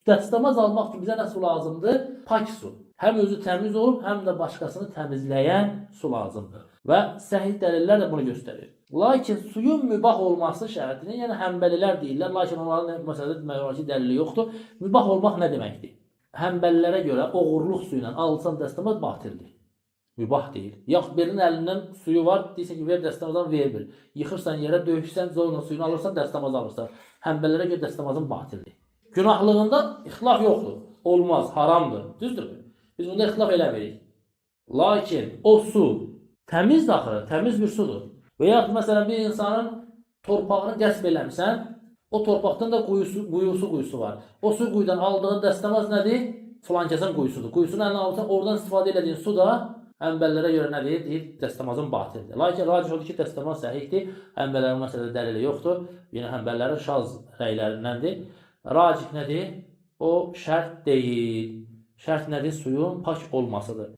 Dəstəmaz almaq üçün bizə nə su lazımdır? Pak su. Həm özü təmiz olub, həm də başqasını təmizləyən su lazımdır. Və səhih dəlillər də bunu göstərir. Lakin suyun mübah olması şərtini, yəni həmbəlilər deyirlər, lakin onların məsələdə demək olar ki, dəlili yoxdur. Mübah olmaq nə deməkdir? Həmbəlilərə görə oğurluq suyu ilə alsan dəstəmaz batildir. Mübah deyil. Yaxud birinin əlindən suyu var, deyirsən ki, ver dəstəmazdan vermir. Yıxırsan yerə, döyüşsən, zorla suyunu alırsan, dəstəmaz alırsan. Həmbəlilərə görə dəstəmazın batildir. Günahlığında ixtilaf yoxdur. Olmaz, haramdır. Düzdürmü? Biz bunda ixtilaf eləmirik. Lakin o su təmiz axı, təmiz bir sudur. Və ya məsələn bir insanın torpağını qəsb eləmişsən, o torpaqdan da quyusu var. O su quyudan aldığın dəstəmaz nədir? Filankəsin quyusudur. Quyusunu əlinə alırsan, oradan istifadə elədiyin su da həmbəlilərə görə nədir? Deyir, dəstəmazın batildir. Lakin racih odur ki, dəstəmaz səhihdir. Həmbəlilərin məsələdə dəlili yoxdur. Yəni həmbəlilərin şaz rəylərindəndir. Racih nədir? O şərt deyil. Şərt nədir? Suyun pak olmasıdır.